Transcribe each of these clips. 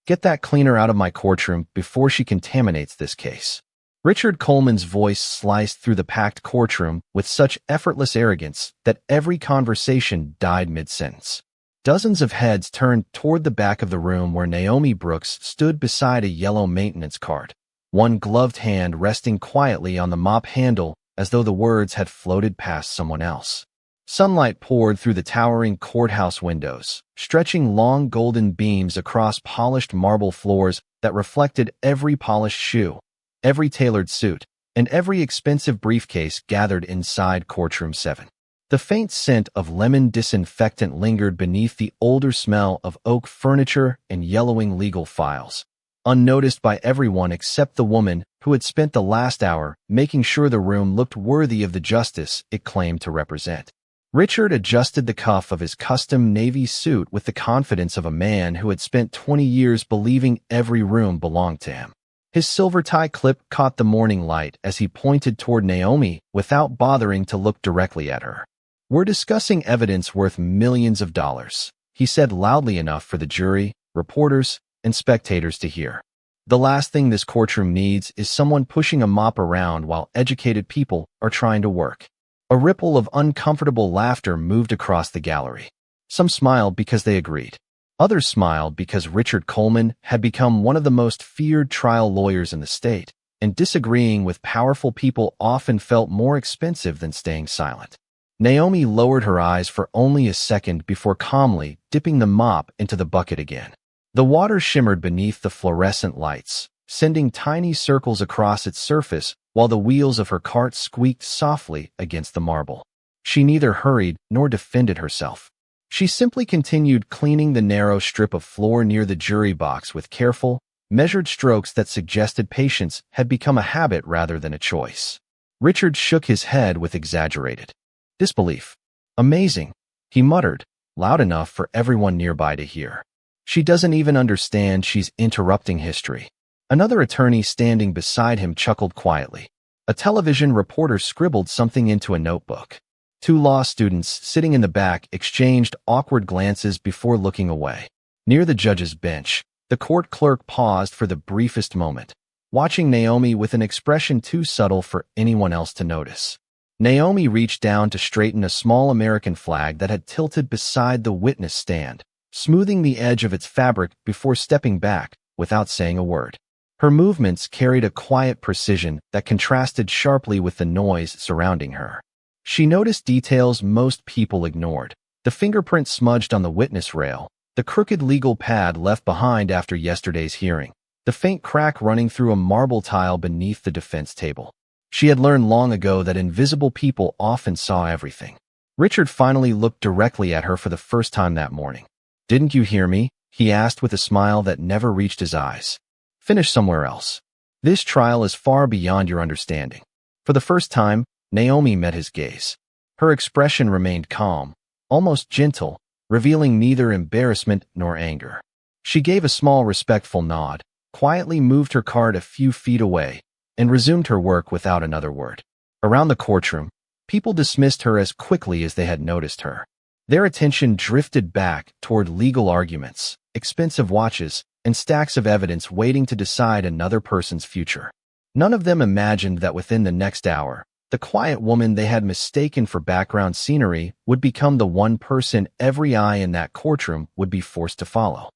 Get that cleaner out of my courtroom before she contaminates this case." Richard Coleman's voice sliced through the packed courtroom with such effortless arrogance that every conversation died mid-sentence. Dozens of heads turned toward the back of the room where Naomi Brooks stood beside a yellow maintenance cart, one gloved hand resting quietly on the mop handle as though the words had floated past someone else. Sunlight poured through the towering courthouse windows, stretching long golden beams across polished marble floors that reflected every polished shoe, every tailored suit, and every expensive briefcase gathered inside Courtroom 7. The faint scent of lemon disinfectant lingered beneath the older smell of oak furniture and yellowing legal files, unnoticed by everyone except the woman who had spent the last hour making sure the room looked worthy of the justice it claimed to represent. Richard adjusted the cuff of his custom navy suit with the confidence of a man who had spent 20 years believing every room belonged to him. His silver tie clip caught the morning light as he pointed toward Naomi without bothering to look directly at her. "We're discussing evidence worth millions of dollars," he said loudly enough for the jury, reporters, and spectators to hear. "The last thing this courtroom needs is someone pushing a mop around while educated people are trying to work." A ripple of uncomfortable laughter moved across the gallery. Some smiled because they agreed. Others smiled because Richard Coleman had become one of the most feared trial lawyers in the state, and disagreeing with powerful people often felt more expensive than staying silent. Naomi lowered her eyes for only a second before calmly dipping the mop into the bucket again. The water shimmered beneath the fluorescent lights, sending tiny circles across its surface while the wheels of her cart squeaked softly against the marble. She neither hurried nor defended herself. She simply continued cleaning the narrow strip of floor near the jury box with careful, measured strokes that suggested patience had become a habit rather than a choice. Richard shook his head with exaggerated disbelief. "Amazing," he muttered, loud enough for everyone nearby to hear. "She doesn't even understand she's interrupting history." Another attorney standing beside him chuckled quietly. A television reporter scribbled something into a notebook. Two law students sitting in the back exchanged awkward glances before looking away. Near the judge's bench, the court clerk paused for the briefest moment, watching Naomi with an expression too subtle for anyone else to notice. Naomi reached down to straighten a small American flag that had tilted beside the witness stand, smoothing the edge of its fabric before stepping back without saying a word. Her movements carried a quiet precision that contrasted sharply with the noise surrounding her. She noticed details most people ignored: the fingerprint smudged on the witness rail, the crooked legal pad left behind after yesterday's hearing, the faint crack running through a marble tile beneath the defense table. She had learned long ago that invisible people often saw everything. Richard finally looked directly at her for the first time that morning. "Didn't you hear me?" he asked with a smile that never reached his eyes. "Finish somewhere else. This trial is far beyond your understanding." For the first time, Naomi met his gaze. Her expression remained calm, almost gentle, revealing neither embarrassment nor anger. She gave a small respectful nod, quietly moved her cart a few feet away, and resumed her work without another word. Around the courtroom, people dismissed her as quickly as they had noticed her. Their attention drifted back toward legal arguments, expensive watches, and stacks of evidence waiting to decide another person's future. None of them imagined that within the next hour, the quiet woman they had mistaken for background scenery would become the one person every eye in that courtroom would be forced to follow.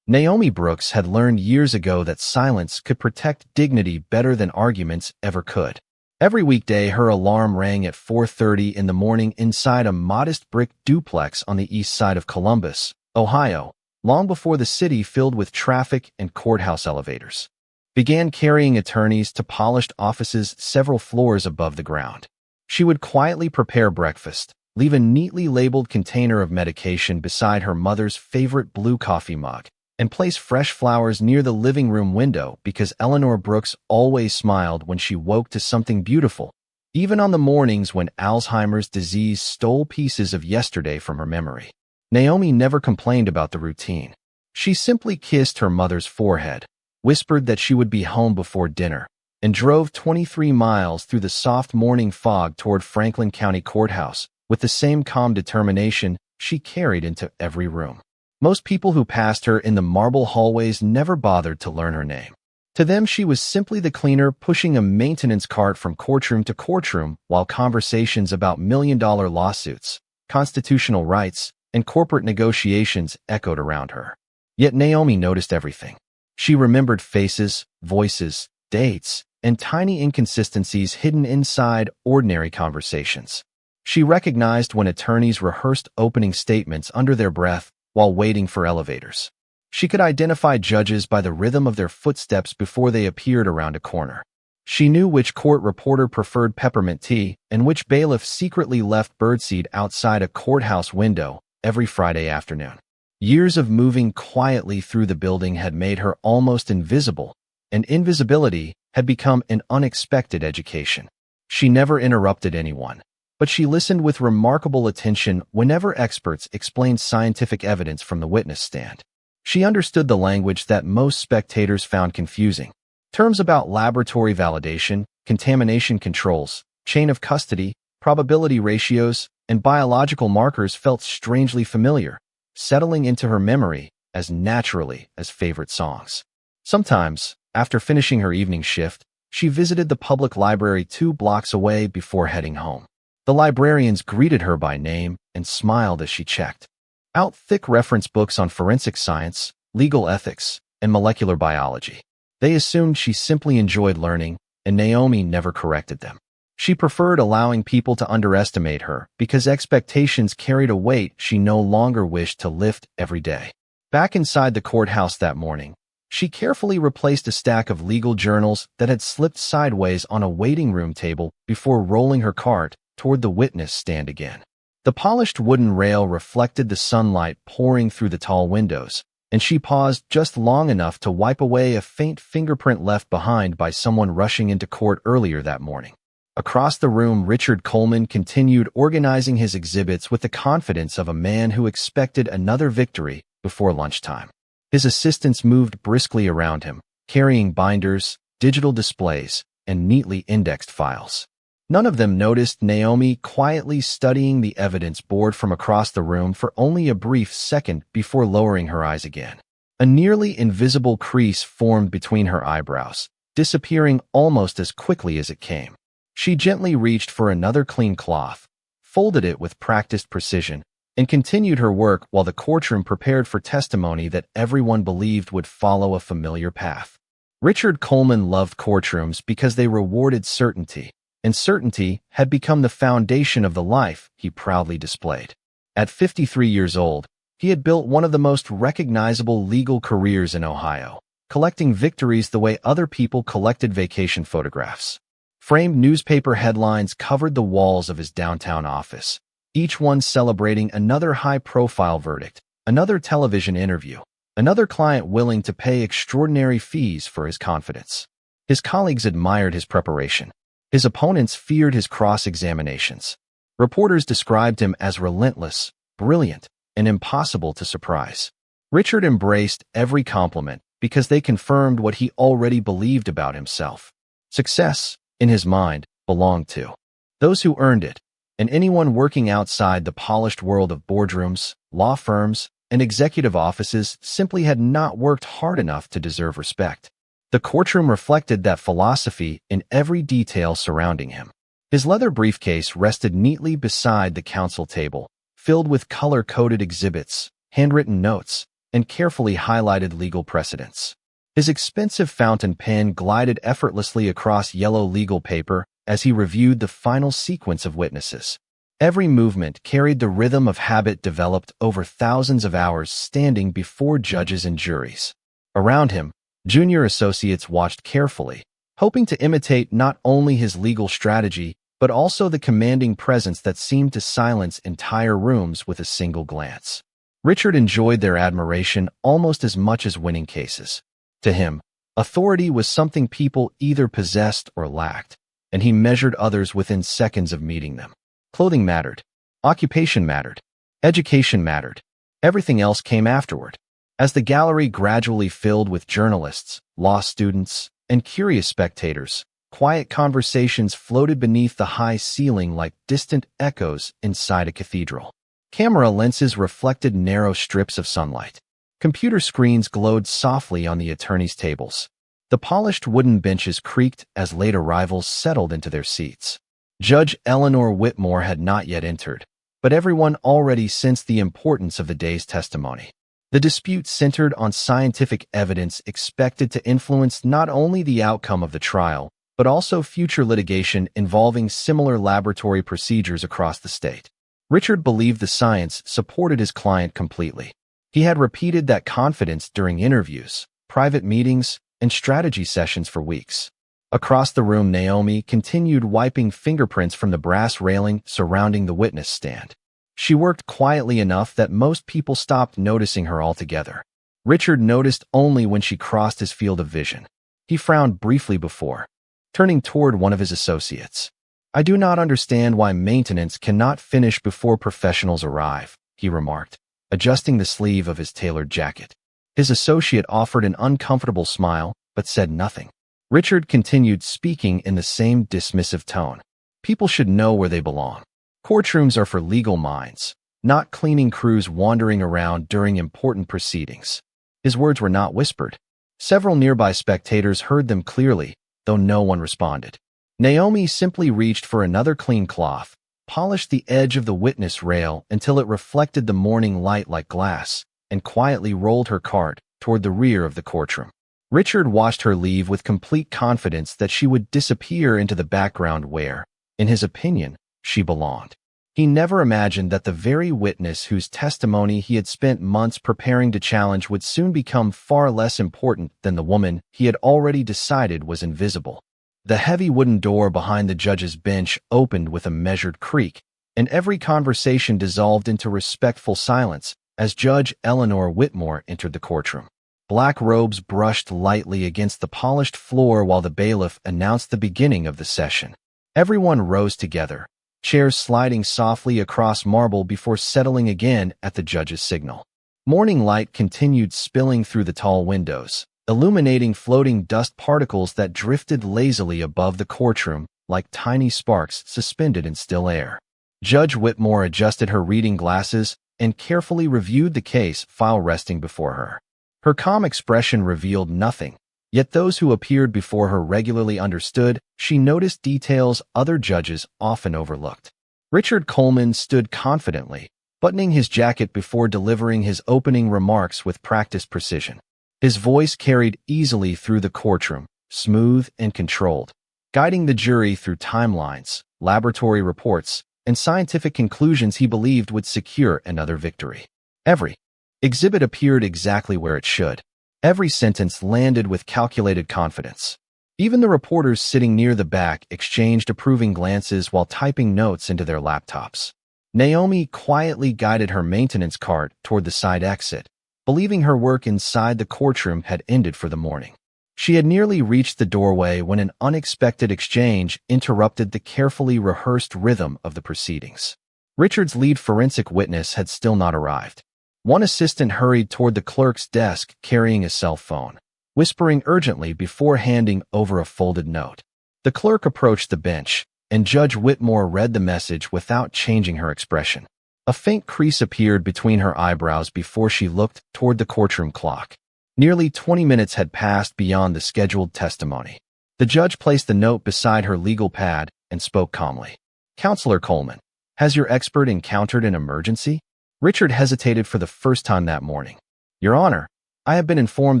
Naomi Brooks had learned years ago that silence could protect dignity better than arguments ever could. Every weekday, her alarm rang at 4:30 in the morning inside a modest brick duplex on the east side of Columbus, Ohio, long before the city filled with traffic and courthouse elevators began carrying attorneys to polished offices several floors above the ground. She would quietly prepare breakfast, leave a neatly labeled container of medication beside her mother's favorite blue coffee mug, and place fresh flowers near the living room window because Eleanor Brooks always smiled when she woke to something beautiful, even on the mornings when Alzheimer's disease stole pieces of yesterday from her memory. Naomi never complained about the routine. She simply kissed her mother's forehead, whispered that she would be home before dinner, and drove 23 miles through the soft morning fog toward Franklin County Courthouse with the same calm determination she carried into every room. Most people who passed her in the marble hallways never bothered to learn her name. To them, she was simply the cleaner pushing a maintenance cart from courtroom to courtroom while conversations about million-dollar lawsuits, constitutional rights, and corporate negotiations echoed around her. Yet Naomi noticed everything. She remembered faces, voices, dates, and tiny inconsistencies hidden inside ordinary conversations. She recognized when attorneys rehearsed opening statements under their breath while waiting for elevators. She could identify judges by the rhythm of their footsteps before they appeared around a corner. She knew which court reporter preferred peppermint tea and which bailiff secretly left birdseed outside a courthouse window every Friday afternoon. Years of moving quietly through the building had made her almost invisible, and invisibility had become an unexpected education. She never interrupted anyone, but she listened with remarkable attention whenever experts explained scientific evidence from the witness stand. She understood the language that most spectators found confusing. Terms about laboratory validation, contamination controls, chain of custody, probability ratios, and biological markers felt strangely familiar, settling into her memory as naturally as favorite songs. Sometimes, after finishing her evening shift, she visited the public library 2 blocks away before heading home. The librarians greeted her by name and smiled as she checked out thick reference books on forensic science, legal ethics, and molecular biology. They assumed she simply enjoyed learning, and Naomi never corrected them. She preferred allowing people to underestimate her because expectations carried a weight she no longer wished to lift every day. Back inside the courthouse that morning, she carefully replaced a stack of legal journals that had slipped sideways on a waiting room table before rolling her cart toward the witness stand again. The polished wooden rail reflected the sunlight pouring through the tall windows, and she paused just long enough to wipe away a faint fingerprint left behind by someone rushing into court earlier that morning. Across the room, Richard Coleman continued organizing his exhibits with the confidence of a man who expected another victory before lunchtime. His assistants moved briskly around him, carrying binders, digital displays, and neatly indexed files. None of them noticed Naomi quietly studying the evidence board from across the room for only a brief second before lowering her eyes again. A nearly invisible crease formed between her eyebrows, disappearing almost as quickly as it came. She gently reached for another clean cloth, folded it with practiced precision, and continued her work while the courtroom prepared for testimony that everyone believed would follow a familiar path. Richard Coleman loved courtrooms because they rewarded certainty, and certainty had become the foundation of the life he proudly displayed. At 53 years old, he had built one of the most recognizable legal careers in Ohio, collecting victories the way other people collected vacation photographs. Framed newspaper headlines covered the walls of his downtown office, each one celebrating another high-profile verdict, another television interview, another client willing to pay extraordinary fees for his confidence. His colleagues admired his preparation. His opponents feared his cross-examinations. Reporters described him as relentless, brilliant, and impossible to surprise. Richard embraced every compliment because they confirmed what he already believed about himself. Success, in his mind, belonged to those who earned it, and anyone working outside the polished world of boardrooms, law firms, and executive offices simply had not worked hard enough to deserve respect. The courtroom reflected that philosophy in every detail surrounding him. His leather briefcase rested neatly beside the counsel table, filled with color-coded exhibits, handwritten notes, and carefully highlighted legal precedents. His expensive fountain pen glided effortlessly across yellow legal paper as he reviewed the final sequence of witnesses. Every movement carried the rhythm of habit developed over thousands of hours standing before judges and juries. Around him, junior associates watched carefully, hoping to imitate not only his legal strategy, but also the commanding presence that seemed to silence entire rooms with a single glance. Richard enjoyed their admiration almost as much as winning cases. To him, authority was something people either possessed or lacked, and he measured others within seconds of meeting them. Clothing mattered. Occupation mattered. Education mattered. Everything else came afterward. As the gallery gradually filled with journalists, law students, and curious spectators, quiet conversations floated beneath the high ceiling like distant echoes inside a cathedral. Camera lenses reflected narrow strips of sunlight. Computer screens glowed softly on the attorneys' tables. The polished wooden benches creaked as late arrivals settled into their seats. Judge Eleanor Whitmore had not yet entered, but everyone already sensed the importance of the day's testimony. The dispute centered on scientific evidence expected to influence not only the outcome of the trial, but also future litigation involving similar laboratory procedures across the state. Richard believed the science supported his client completely. He had repeated that confidence during interviews, private meetings, and strategy sessions for weeks. Across the room, Naomi continued wiping fingerprints from the brass railing surrounding the witness stand. She worked quietly enough that most people stopped noticing her altogether. Richard noticed only when she crossed his field of vision. He frowned briefly before turning toward one of his associates. "I do not understand why maintenance cannot finish before professionals arrive," he remarked, adjusting the sleeve of his tailored jacket. His associate offered an uncomfortable smile, but said nothing. Richard continued speaking in the same dismissive tone. "People should know where they belong. Courtrooms are for legal minds, not cleaning crews wandering around during important proceedings." His words were not whispered. Several nearby spectators heard them clearly, though no one responded. Naomi simply reached for another clean cloth, polished the edge of the witness rail until it reflected the morning light like glass, and quietly rolled her cart toward the rear of the courtroom. Richard watched her leave with complete confidence that she would disappear into the background where, in his opinion, she belonged. He never imagined that the very witness whose testimony he had spent months preparing to challenge would soon become far less important than the woman he had already decided was invisible. The heavy wooden door behind the judge's bench opened with a measured creak, and every conversation dissolved into respectful silence as Judge Eleanor Whitmore entered the courtroom. Black robes brushed lightly against the polished floor while the bailiff announced the beginning of the session. Everyone rose together, chairs sliding softly across marble before settling again at the judge's signal. Morning light continued spilling through the tall windows, illuminating floating dust particles that drifted lazily above the courtroom like tiny sparks suspended in still air. Judge Whitmore adjusted her reading glasses and carefully reviewed the case file resting before her. Her calm expression revealed nothing, yet those who appeared before her regularly understood she noticed details other judges often overlooked. Richard Coleman stood confidently, buttoning his jacket before delivering his opening remarks with practiced precision. His voice carried easily through the courtroom, smooth and controlled, guiding the jury through timelines, laboratory reports, and scientific conclusions he believed would secure another victory. Every exhibit appeared exactly where it should. Every sentence landed with calculated confidence. Even the reporters sitting near the back exchanged approving glances while typing notes into their laptops. Naomi quietly guided her maintenance cart toward the side exit, believing her work inside the courtroom had ended for the morning. She had nearly reached the doorway when an unexpected exchange interrupted the carefully rehearsed rhythm of the proceedings. Richard's lead forensic witness had still not arrived. One assistant hurried toward the clerk's desk carrying a cell phone, whispering urgently before handing over a folded note. The clerk approached the bench, and Judge Whitmore read the message without changing her expression. A faint crease appeared between her eyebrows before she looked toward the courtroom clock. Nearly 20 minutes had passed beyond the scheduled testimony. The judge placed the note beside her legal pad and spoke calmly. "Counselor Coleman, has your expert encountered an emergency?" Richard hesitated for the first time that morning. "Your Honor, I have been informed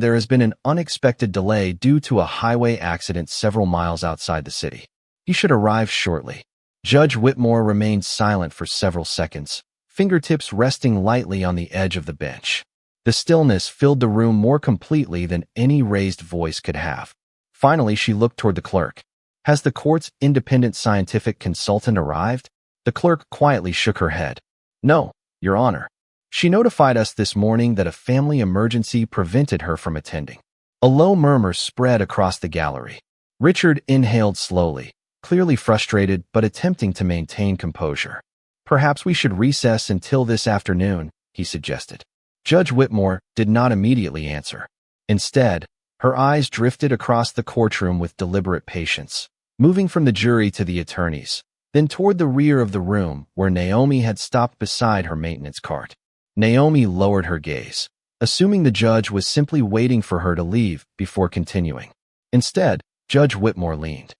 there has been an unexpected delay due to a highway accident several miles outside the city. He should arrive shortly." Judge Whitmore remained silent for several seconds, fingertips resting lightly on the edge of the bench. The stillness filled the room more completely than any raised voice could have. Finally, she looked toward the clerk. "Has the court's independent scientific consultant arrived?" The clerk quietly shook her head. "No, Your Honor. She notified us this morning that a family emergency prevented her from attending." A low murmur spread across the gallery. Richard inhaled slowly, clearly frustrated but attempting to maintain composure. "Perhaps we should recess until this afternoon," he suggested. Judge Whitmore did not immediately answer. Instead, her eyes drifted across the courtroom with deliberate patience, moving from the jury to the attorneys, then toward the rear of the room where Naomi had stopped beside her maintenance cart. Naomi lowered her gaze, assuming the judge was simply waiting for her to leave before continuing. Instead, Judge Whitmore leaned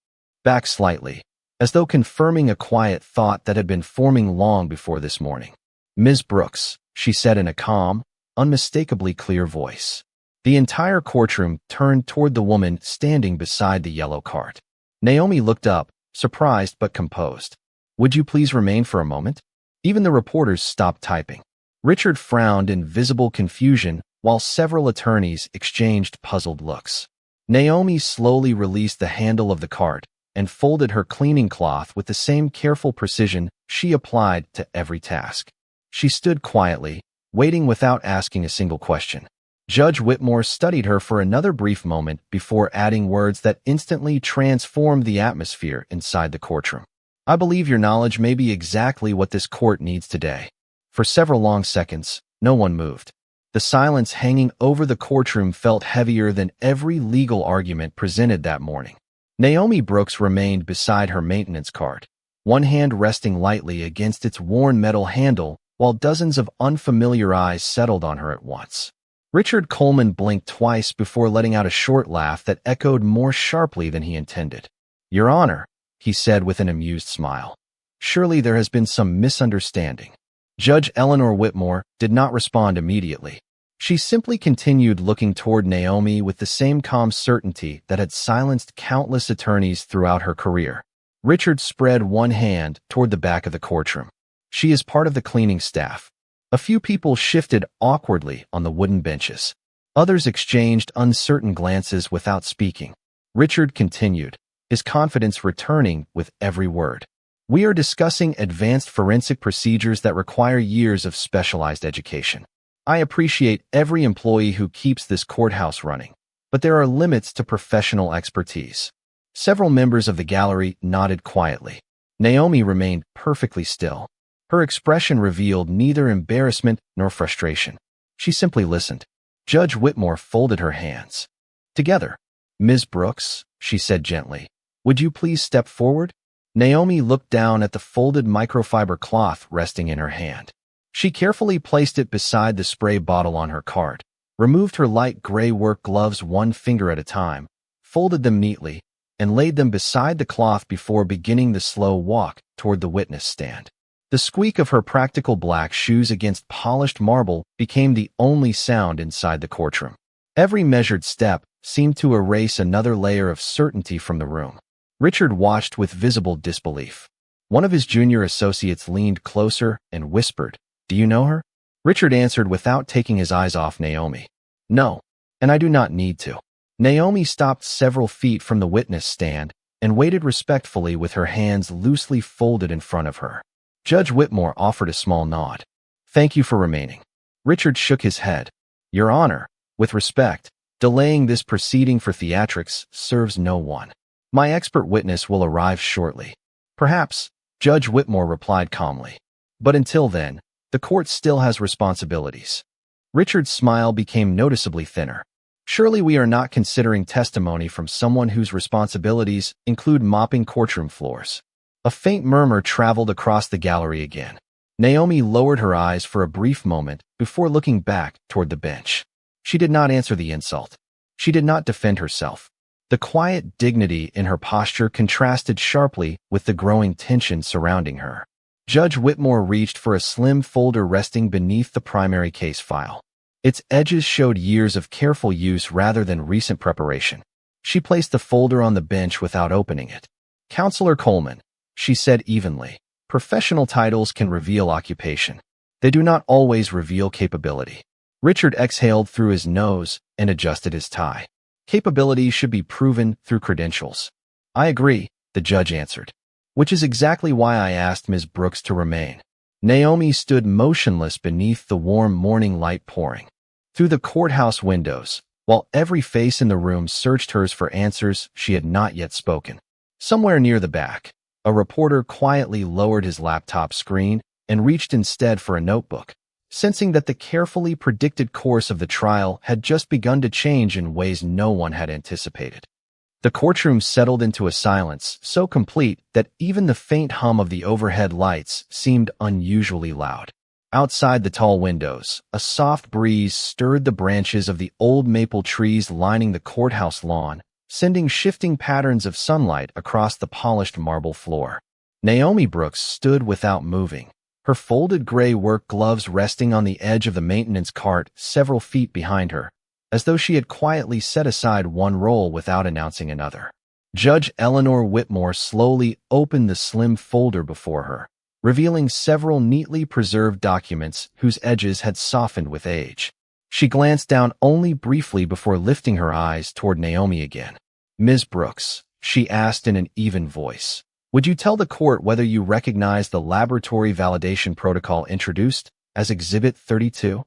back slightly, as though confirming a quiet thought that had been forming long before this morning. "Ms. Brooks," she said in a calm, unmistakably clear voice. The entire courtroom turned toward the woman standing beside the yellow cart. Naomi looked up, surprised but composed. "Would you please remain for a moment?" Even the reporters stopped typing. Richard frowned in visible confusion while several attorneys exchanged puzzled looks. Naomi slowly released the handle of the cart and folded her cleaning cloth with the same careful precision she applied to every task. She stood quietly, waiting without asking a single question. Judge Whitmore studied her for another brief moment before adding words that instantly transformed the atmosphere inside the courtroom. "I believe your knowledge may be exactly what this court needs today." For several long seconds, no one moved. The silence hanging over the courtroom felt heavier than every legal argument presented that morning. Naomi Brooks remained beside her maintenance cart, one hand resting lightly against its worn metal handle while dozens of unfamiliar eyes settled on her at once. Richard Coleman blinked twice before letting out a short laugh that echoed more sharply than he intended. "Your Honor," he said with an amused smile. "Surely there has been some misunderstanding." Judge Eleanor Whitmore did not respond immediately. She simply continued looking toward Naomi with the same calm certainty that had silenced countless attorneys throughout her career. Richard spread one hand toward the back of the courtroom. "She is part of the cleaning staff." A few people shifted awkwardly on the wooden benches. Others exchanged uncertain glances without speaking. Richard continued, his confidence returning with every word. "We are discussing advanced forensic procedures that require years of specialized education. I appreciate every employee who keeps this courthouse running, but there are limits to professional expertise." Several members of the gallery nodded quietly. Naomi remained perfectly still. Her expression revealed neither embarrassment nor frustration. She simply listened. Judge Whitmore folded her hands together. "Ms. Brooks," she said gently, "would you please step forward?" Naomi looked down at the folded microfiber cloth resting in her hand. She carefully placed it beside the spray bottle on her cart, removed her light gray work gloves one finger at a time, folded them neatly, and laid them beside the cloth before beginning the slow walk toward the witness stand. The squeak of her practical black shoes against polished marble became the only sound inside the courtroom. Every measured step seemed to erase another layer of certainty from the room. Richard watched with visible disbelief. One of his junior associates leaned closer and whispered, "Do you know her?" Richard answered without taking his eyes off Naomi. "No, and I do not need to." Naomi stopped several feet from the witness stand and waited respectfully with her hands loosely folded in front of her. Judge Whitmore offered a small nod. "Thank you for remaining." Richard shook his head. "Your Honor, with respect, delaying this proceeding for theatrics serves no one. My expert witness will arrive shortly." "Perhaps," Judge Whitmore replied calmly. "But until then, the court still has responsibilities." Richard's smile became noticeably thinner. "Surely we are not considering testimony from someone whose responsibilities include mopping courtroom floors." A faint murmur traveled across the gallery again. Naomi lowered her eyes for a brief moment before looking back toward the bench. She did not answer the insult. She did not defend herself. The quiet dignity in her posture contrasted sharply with the growing tension surrounding her. Judge Whitmore reached for a slim folder resting beneath the primary case file. Its edges showed years of careful use rather than recent preparation. She placed the folder on the bench without opening it. "Counselor Coleman," she said evenly, "professional titles can reveal occupation. They do not always reveal capability." Richard exhaled through his nose and adjusted his tie. "Capability should be proven through credentials." "I agree," the judge answered. "Which is exactly why I asked Ms. Brooks to remain." Naomi stood motionless beneath the warm morning light pouring through the courthouse windows, while every face in the room searched hers for answers she had not yet spoken. Somewhere near the back, a reporter quietly lowered his laptop screen and reached instead for a notebook, sensing that the carefully predicted course of the trial had just begun to change in ways no one had anticipated. The courtroom settled into a silence so complete that even the faint hum of the overhead lights seemed unusually loud. Outside the tall windows, a soft breeze stirred the branches of the old maple trees lining the courthouse lawn, sending shifting patterns of sunlight across the polished marble floor. Naomi Brooks stood without moving, her folded gray work gloves resting on the edge of the maintenance cart several feet behind her, as though she had quietly set aside one role without announcing another. Judge Eleanor Whitmore slowly opened the slim folder before her, revealing several neatly preserved documents whose edges had softened with age. She glanced down only briefly before lifting her eyes toward Naomi again. "Ms. Brooks," she asked in an even voice, "would you tell the court whether you recognize the laboratory validation protocol introduced as Exhibit 32?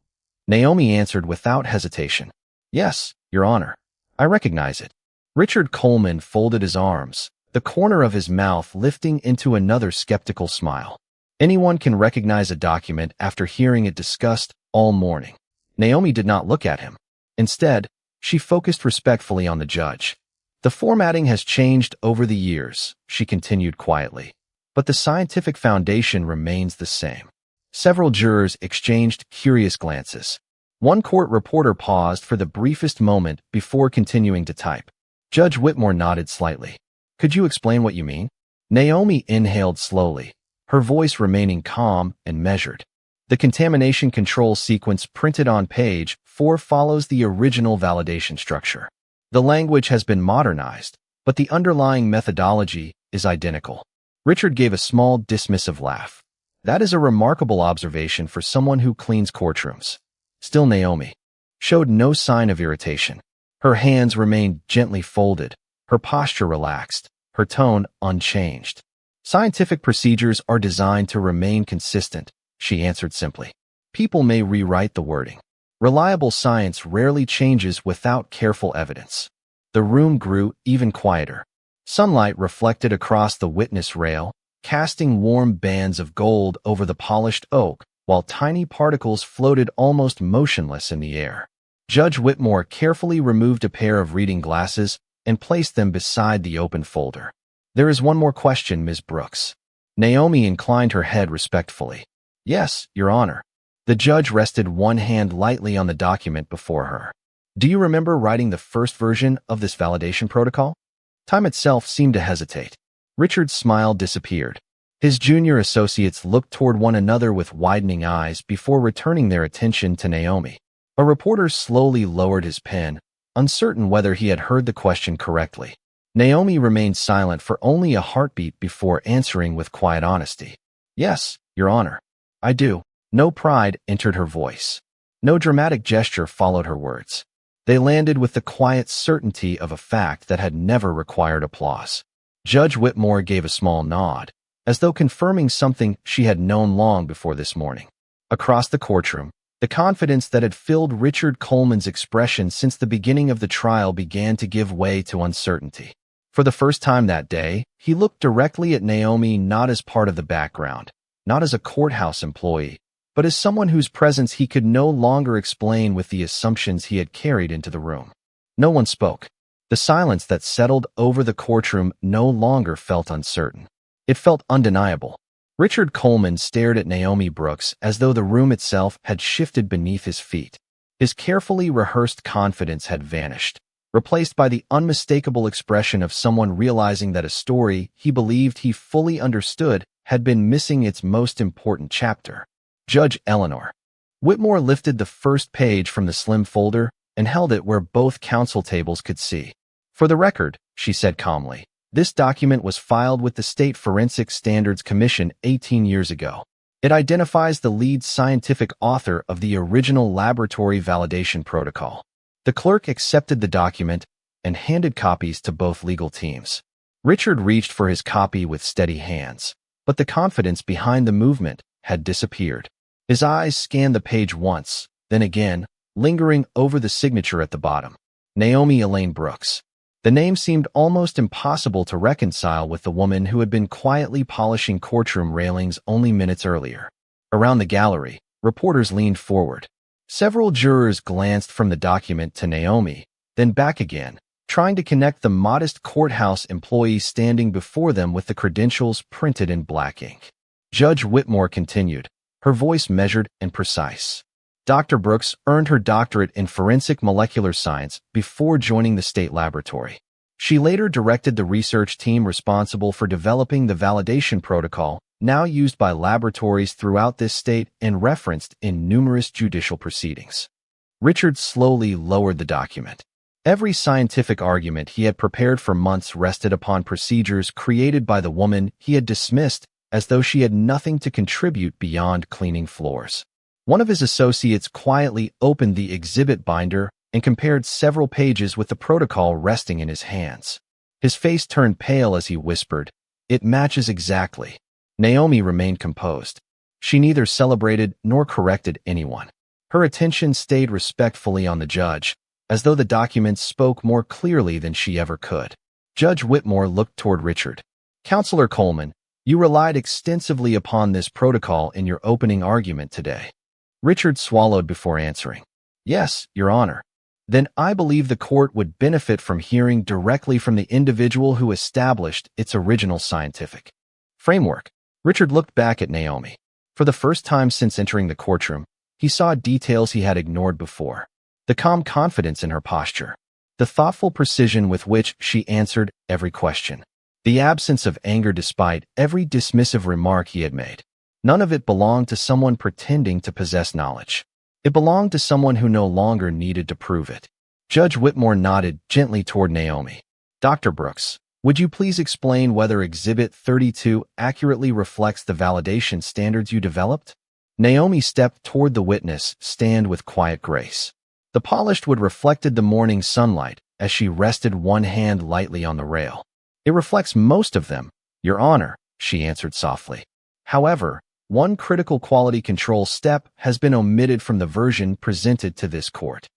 Naomi answered without hesitation. "Yes, Your Honor. I recognize it." Richard Coleman folded his arms, the corner of his mouth lifting into another skeptical smile. Anyone can recognize a document after hearing it discussed all morning. Naomi did not look at him. Instead, she focused respectfully on the judge. "The formatting has changed over the years," she continued quietly, "but the scientific foundation remains the same." Several jurors exchanged curious glances. One court reporter paused for the briefest moment before continuing to type. Judge Whitmore nodded slightly. "Could you explain what you mean?" Naomi inhaled slowly, her voice remaining calm and measured. "The contamination control sequence printed on page 4 follows the original validation structure. The language has been modernized, but the underlying methodology is identical." Richard gave a small, dismissive laugh. "That is a remarkable observation for someone who cleans courtrooms." Still, Naomi showed no sign of irritation. Her hands remained gently folded, her posture relaxed, her tone unchanged. "Scientific procedures are designed to remain consistent," she answered simply. "People may rewrite the wording. Reliable science rarely changes without careful evidence." The room grew even quieter. Sunlight reflected across the witness rail, casting warm bands of gold over the polished oak, while tiny particles floated almost motionless in the air. Judge Whitmore carefully removed a pair of reading glasses and placed them beside the open folder. "There is one more question, Ms. Brooks." Naomi inclined her head respectfully. "Yes, Your Honor." The judge rested one hand lightly on the document before her. "Do you remember writing the first version of this validation protocol?" Time itself seemed to hesitate. Richard's smile disappeared. His junior associates looked toward one another with widening eyes before returning their attention to Naomi. A reporter slowly lowered his pen, uncertain whether he had heard the question correctly. Naomi remained silent for only a heartbeat before answering with quiet honesty. "Yes, Your Honor. I do." No pride entered her voice. No dramatic gesture followed her words. They landed with the quiet certainty of a fact that had never required applause. Judge Whitmore gave a small nod, as though confirming something she had known long before this morning. Across the courtroom, the confidence that had filled Richard Coleman's expression since the beginning of the trial began to give way to uncertainty. For the first time that day, he looked directly at Naomi not as part of the background, not as a courthouse employee, but as someone whose presence he could no longer explain with the assumptions he had carried into the room. No one spoke. The silence that settled over the courtroom no longer felt uncertain. It felt undeniable. Richard Coleman stared at Naomi Brooks as though the room itself had shifted beneath his feet. His carefully rehearsed confidence had vanished, replaced by the unmistakable expression of someone realizing that a story he believed he fully understood had been missing its most important chapter. Judge Eleanor Whitmore lifted the first page from the slim folder and held it where both counsel tables could see. "For the record," she said calmly, "this document was filed with the State Forensic Standards Commission 18 years ago. It identifies the lead scientific author of the original laboratory validation protocol." The clerk accepted the document and handed copies to both legal teams. Richard reached for his copy with steady hands, but the confidence behind the movement had disappeared. His eyes scanned the page once, then again, lingering over the signature at the bottom. Naomi Elaine Brooks. The name seemed almost impossible to reconcile with the woman who had been quietly polishing courtroom railings only minutes earlier. Around the gallery, reporters leaned forward. Several jurors glanced from the document to Naomi, then back again, trying to connect the modest courthouse employee standing before them with the credentials printed in black ink. Judge Whitmore continued, her voice measured and precise. Dr. Brooks earned her doctorate in forensic molecular science before joining the state laboratory. She later directed the research team responsible for developing the validation protocol, now used by laboratories throughout this state and referenced in numerous judicial proceedings. Richard slowly lowered the document. Every scientific argument he had prepared for months rested upon procedures created by the woman he had dismissed as though she had nothing to contribute beyond cleaning floors. One of his associates quietly opened the exhibit binder and compared several pages with the protocol resting in his hands. His face turned pale as he whispered, "It matches exactly." Naomi remained composed. She neither celebrated nor corrected anyone. Her attention stayed respectfully on the judge, as though the documents spoke more clearly than she ever could. Judge Whitmore looked toward Richard. "Counselor Coleman, you relied extensively upon this protocol in your opening argument today." Richard swallowed before answering. "Yes, Your Honor." "Then I believe the court would benefit from hearing directly from the individual who established its original scientific framework." Richard looked back at Naomi. For the first time since entering the courtroom, he saw details he had ignored before. The calm confidence in her posture, the thoughtful precision with which she answered every question, the absence of anger despite every dismissive remark he had made. None of it belonged to someone pretending to possess knowledge. It belonged to someone who no longer needed to prove it. Judge Whitmore nodded gently toward Naomi. "Dr. Brooks, would you please explain whether Exhibit 32 accurately reflects the validation standards you developed?" Naomi stepped toward the witness stand with quiet grace. The polished wood reflected the morning sunlight as she rested one hand lightly on the rail. "It reflects most of them, Your Honor," she answered softly. "However, one critical quality control step has been omitted from the version presented to this court."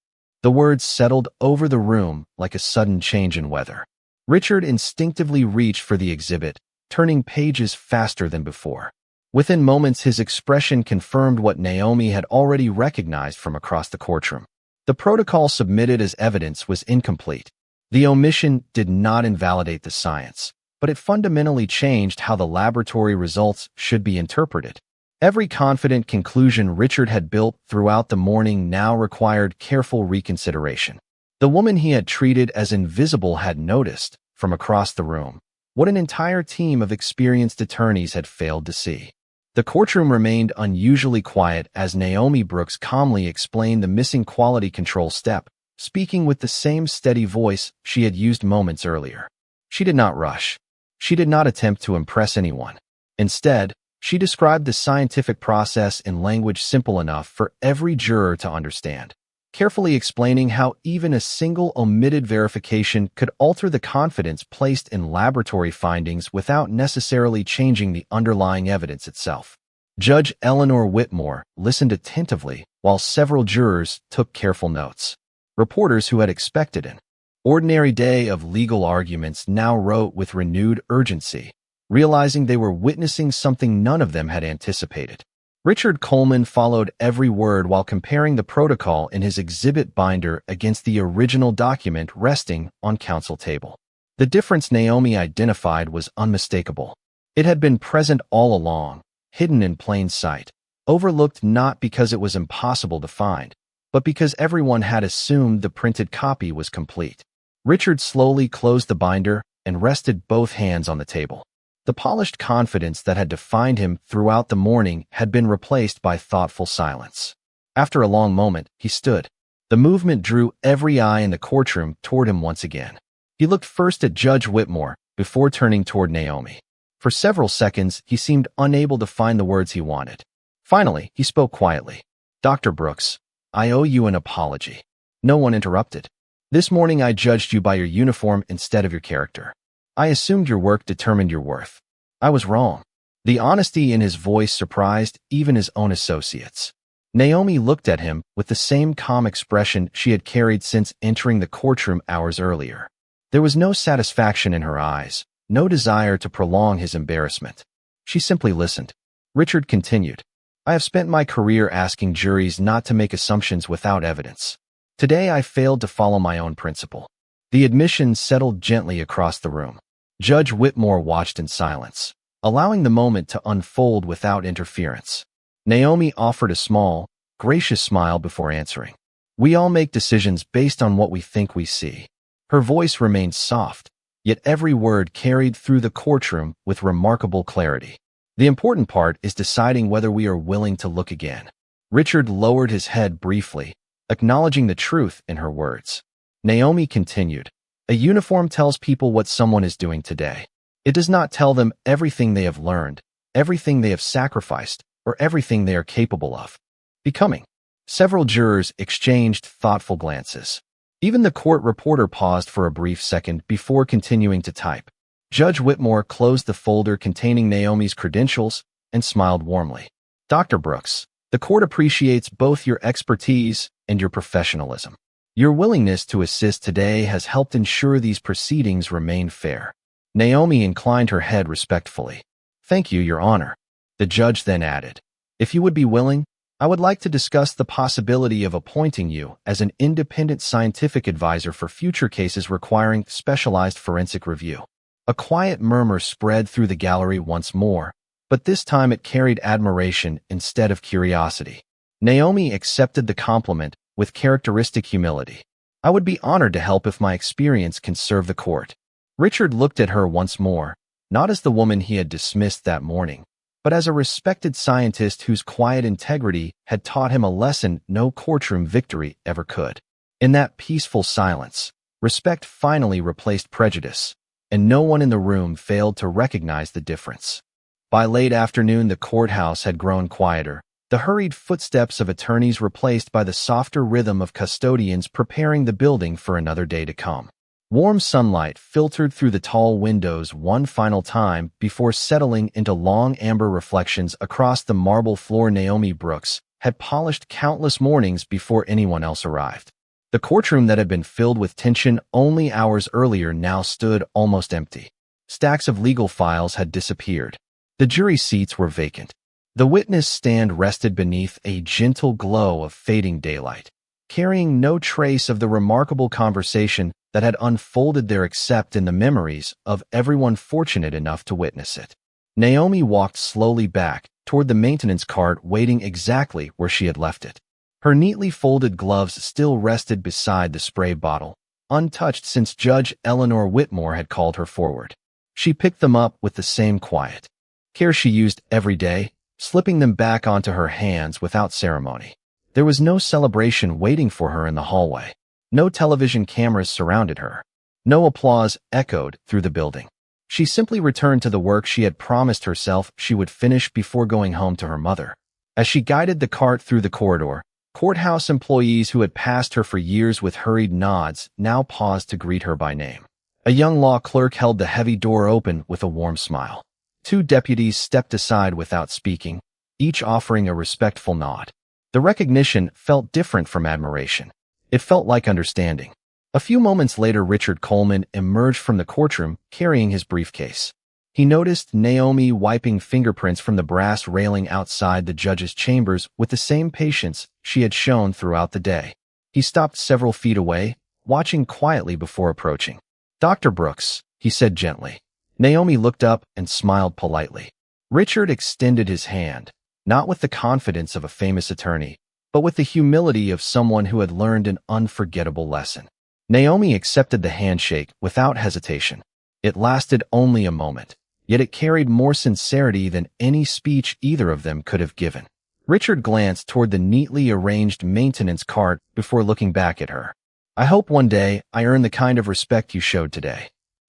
The words settled over the room like a sudden change in weather. Richard instinctively reached for the exhibit, turning pages faster than before. Within moments, his expression confirmed what Naomi had already recognized from across the courtroom. The protocol submitted as evidence was incomplete. The omission did not invalidate the science, but it fundamentally changed how the laboratory results should be interpreted. Every confident conclusion Richard had built throughout the morning now required careful reconsideration. The woman he had treated as invisible had noticed, from across the room, what an entire team of experienced attorneys had failed to see. The courtroom remained unusually quiet as Naomi Brooks calmly explained the missing quality control step, speaking with the same steady voice she had used moments earlier. She did not rush. She did not attempt to impress anyone. Instead, she described the scientific process in language simple enough for every juror to understand, carefully explaining how even a single omitted verification could alter the confidence placed in laboratory findings without necessarily changing the underlying evidence itself. Judge Eleanor Whitmore listened attentively while several jurors took careful notes. Reporters who had expected an ordinary day of legal arguments now wrote with renewed urgency, realizing they were witnessing something none of them had anticipated. Richard Coleman followed every word while comparing the protocol in his exhibit binder against the original document resting on counsel table. The difference Naomi identified was unmistakable. It had been present all along, hidden in plain sight, overlooked not because it was impossible to find, but because everyone had assumed the printed copy was complete. Richard slowly closed the binder and rested both hands on the table. The polished confidence that had defined him throughout the morning had been replaced by thoughtful silence. After a long moment, he stood. The movement drew every eye in the courtroom toward him once again. He looked first at Judge Whitmore before turning toward Naomi. For several seconds, he seemed unable to find the words he wanted. Finally, he spoke quietly. "Dr. Brooks, I owe you an apology." No one interrupted. "This morning I judged you by your uniform instead of your character. I assumed your work determined your worth. I was wrong." The honesty in his voice surprised even his own associates. Naomi looked at him with the same calm expression she had carried since entering the courtroom hours earlier. There was no satisfaction in her eyes, no desire to prolong his embarrassment. She simply listened. Richard continued, "I have spent my career asking juries not to make assumptions without evidence. Today I failed to follow my own principle. The admission settled gently across the room. Judge Whitmore watched in silence, allowing the moment to unfold without interference. Naomi offered a small, gracious smile before answering. We all make decisions based on what we think we see. Her voice remained soft, yet every word carried through the courtroom with remarkable clarity. The important part is deciding whether we are willing to look again. Richard lowered his head briefly, acknowledging the truth in her words. Naomi continued, a uniform tells people what someone is doing today. It does not tell them everything they have learned, everything they have sacrificed, or everything they are capable of becoming. Several jurors exchanged thoughtful glances. Even the court reporter paused for a brief second before continuing to type. Judge Whitmore closed the folder containing Naomi's credentials and smiled warmly. Dr. Brooks, the court appreciates both your expertise and your professionalism. Your willingness to assist today has helped ensure these proceedings remain fair. Naomi inclined her head respectfully. Thank you, Your Honor. The judge then added, if you would be willing, I would like to discuss the possibility of appointing you as an independent scientific advisor for future cases requiring specialized forensic review. A quiet murmur spread through the gallery once more, but this time it carried admiration instead of curiosity. Naomi accepted the compliment with characteristic humility. I would be honored to help if my experience can serve the court. Richard looked at her once more, not as the woman he had dismissed that morning, but as a respected scientist whose quiet integrity had taught him a lesson no courtroom victory ever could. In that peaceful silence, respect finally replaced prejudice, and no one in the room failed to recognize the difference. By late afternoon, the courthouse had grown quieter, the hurried footsteps of attorneys replaced by the softer rhythm of custodians preparing the building for another day to come. Warm sunlight filtered through the tall windows one final time before settling into long amber reflections across the marble floor Naomi Brooks had polished countless mornings before anyone else arrived. The courtroom that had been filled with tension only hours earlier now stood almost empty. Stacks of legal files had disappeared. The jury seats were vacant. The witness stand rested beneath a gentle glow of fading daylight, carrying no trace of the remarkable conversation that had unfolded there except in the memories of everyone fortunate enough to witness it. Naomi walked slowly back toward the maintenance cart, waiting exactly where she had left it. Her neatly folded gloves still rested beside the spray bottle, untouched since Judge Eleanor Whitmore had called her forward. She picked them up with the same quiet care she used every day, slipping them back onto her hands without ceremony. There was no celebration waiting for her in the hallway. No television cameras surrounded her. No applause echoed through the building. She simply returned to the work she had promised herself she would finish before going home to her mother. As she guided the cart through the corridor, courthouse employees who had passed her for years with hurried nods now paused to greet her by name. A young law clerk held the heavy door open with a warm smile. Two deputies stepped aside without speaking, each offering a respectful nod. The recognition felt different from admiration. It felt like understanding. A few moments later, Richard Coleman emerged from the courtroom carrying his briefcase. He noticed Naomi wiping fingerprints from the brass railing outside the judge's chambers with the same patience she had shown throughout the day. He stopped several feet away, watching quietly before approaching. Dr. Brooks, he said gently. Naomi looked up and smiled politely. Richard extended his hand, not with the confidence of a famous attorney, but with the humility of someone who had learned an unforgettable lesson. Naomi accepted the handshake without hesitation. It lasted only a moment, yet it carried more sincerity than any speech either of them could have given. Richard glanced toward the neatly arranged maintenance cart before looking back at her. I hope one day I earn the kind of respect you showed today.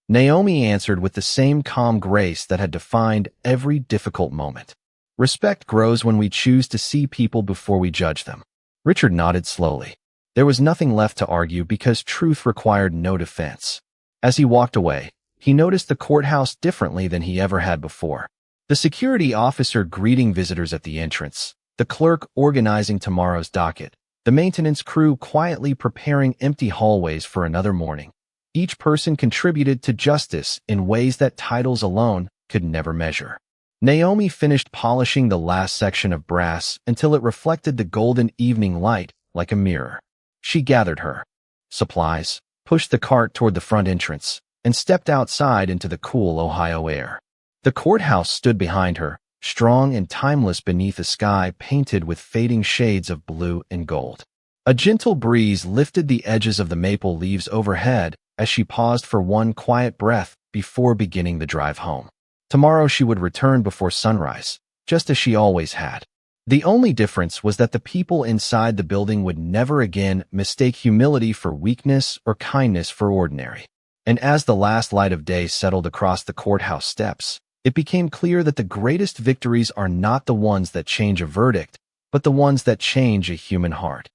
Naomi answered with the same calm grace that had defined every difficult moment. Respect grows when we choose to see people before we judge them. Richard nodded slowly. There was nothing left to argue because truth required no defense. As he walked away, he noticed the courthouse differently than he ever had before. The security officer greeting visitors at the entrance, the clerk organizing tomorrow's docket, the maintenance crew quietly preparing empty hallways for another morning. Each person contributed to justice in ways that titles alone could never measure. Naomi finished polishing the last section of brass until it reflected the golden evening light like a mirror. She gathered her supplies, pushed the cart toward the front entrance, and stepped outside into the cool Ohio air. The courthouse stood behind her, strong and timeless beneath a sky painted with fading shades of blue and gold. A gentle breeze lifted the edges of the maple leaves overhead as she paused for one quiet breath before beginning the drive home. Tomorrow she would return before sunrise, just as she always had. The only difference was that the people inside the building would never again mistake humility for weakness or kindness for ordinary. And as the last light of day settled across the courthouse steps, it became clear that the greatest victories are not the ones that change a verdict, but the ones that change a human heart.